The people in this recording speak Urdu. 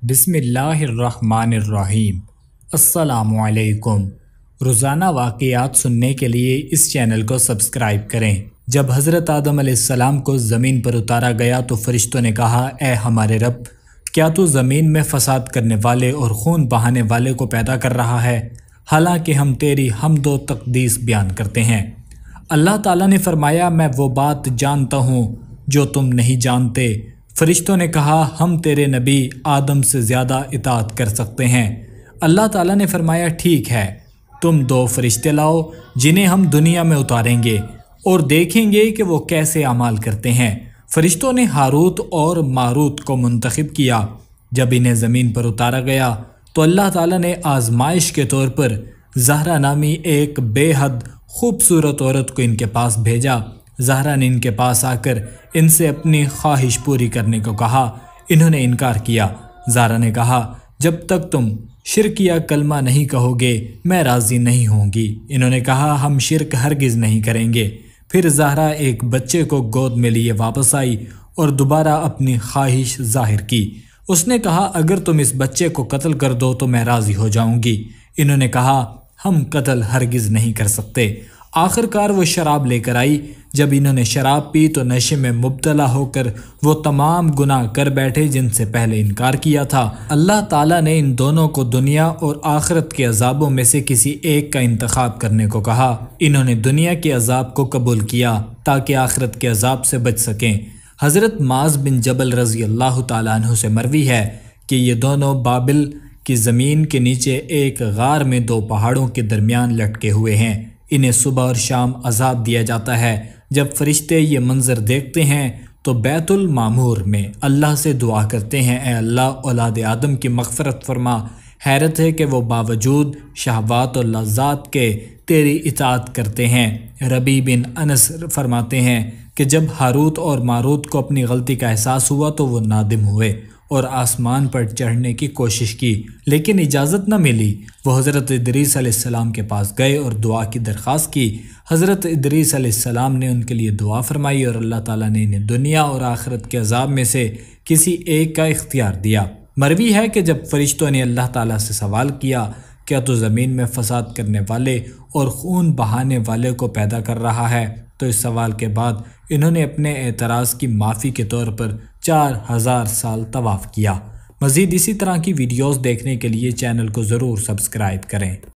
بسم اللہ الرحمن الرحیم۔ السلام علیکم۔ روزانہ واقعات سننے کے لیے اس چینل کو سبسکرائب کریں۔ جب حضرت آدم علیہ السلام کو زمین پر اتارا گیا تو فرشتوں نے کہا، اے ہمارے رب، کیا تو زمین میں فساد کرنے والے اور خون بہانے والے کو پیدا کر رہا ہے؟ حالانکہ ہم تیری حمد و تقدیس بیان کرتے ہیں۔ اللہ تعالیٰ نے فرمایا، میں وہ بات جانتا ہوں جو تم نہیں جانتے۔ فرشتوں نے کہا، ہم تیرے نبی آدم سے زیادہ اطاعت کر سکتے ہیں۔ اللہ تعالیٰ نے فرمایا، ٹھیک ہے، تم 2 فرشتے لاؤ جنہیں ہم دنیا میں اتاریں گے اور دیکھیں گے کہ وہ کیسے اعمال کرتے ہیں۔ فرشتوں نے ہاروت اور ماروت کو منتخب کیا۔ جب انہیں زمین پر اتارا گیا تو اللہ تعالیٰ نے آزمائش کے طور پر زہرا نامی ایک بے حد خوبصورت عورت کو ان کے پاس بھیجا۔ زہرا نے ان کے پاس آ کر ان سے اپنی خواہش پوری کرنے کو کہا۔ انہوں نے انکار کیا۔ زہرا نے کہا، جب تک تم شرک یا کلمہ نہیں کہو گے میں راضی نہیں ہوں گی۔ انہوں نے کہا، ہم شرک ہرگز نہیں کریں گے۔ پھر زہرا ایک بچے کو گود میں لیے واپس آئی اور دوبارہ اپنی خواہش ظاہر کی۔ اس نے کہا، اگر تم اس بچے کو قتل کر دو تو میں راضی ہو جاؤں گی۔ انہوں نے کہا، ہم قتل ہرگز نہیں کر سکتے۔ آخر کار وہ شراب لے کر آئی۔ جب انہوں نے شراب پی تو نشے میں مبتلا ہو کر وہ تمام گناہ کر بیٹھے جن سے پہلے انکار کیا تھا۔ اللہ تعالیٰ نے ان دونوں کو دنیا اور آخرت کے عذابوں میں سے کسی ایک کا انتخاب کرنے کو کہا۔ انہوں نے دنیا کے عذاب کو قبول کیا تاکہ آخرت کے عذاب سے بچ سکیں۔ حضرت معاذ بن جبل رضی اللہ تعالیٰ عنہ سے مروی ہے کہ یہ دونوں بابل کی زمین کے نیچے ایک غار میں 2 پہاڑوں کے درمیان لٹکے ہوئے ہیں۔ انہیں صبح اور شام عذاب دیا جاتا ہے۔ جب فرشتے یہ منظر دیکھتے ہیں تو بیت المعمور میں اللہ سے دعا کرتے ہیں، اے اللہ، اولاد آدم کی مغفرت فرما۔ حیرت ہے کہ وہ باوجود شہوات اور لذات کے تیری اطاعت کرتے ہیں۔ ربی بن انس فرماتے ہیں کہ جب ہاروت اور ماروت کو اپنی غلطی کا احساس ہوا تو وہ نادم ہوئے اور آسمان پر چڑھنے کی کوشش کی، لیکن اجازت نہ ملی۔ وہ حضرت ادریس علیہ السلام کے پاس گئے اور دعا کی درخواست کی۔ حضرت ادریس علیہ السلام نے ان کے لیے دعا فرمائی اور اللہ تعالیٰ نے انہیں دنیا اور آخرت کے عذاب میں سے کسی ایک کا اختیار دیا۔ مروی ہے کہ جب فرشتوں نے اللہ تعالیٰ سے سوال کیا، کیا تو زمین میں فساد کرنے والے اور خون بہانے والے کو پیدا کر رہا ہے، تو اس سوال کے بعد انہوں نے اپنے اعتراض کی معافی کے طور پر 4000 سال طواف کیا۔ مزید اسی طرح کی ویڈیوز دیکھنے کے لیے چینل کو ضرور سبسکرائب کریں۔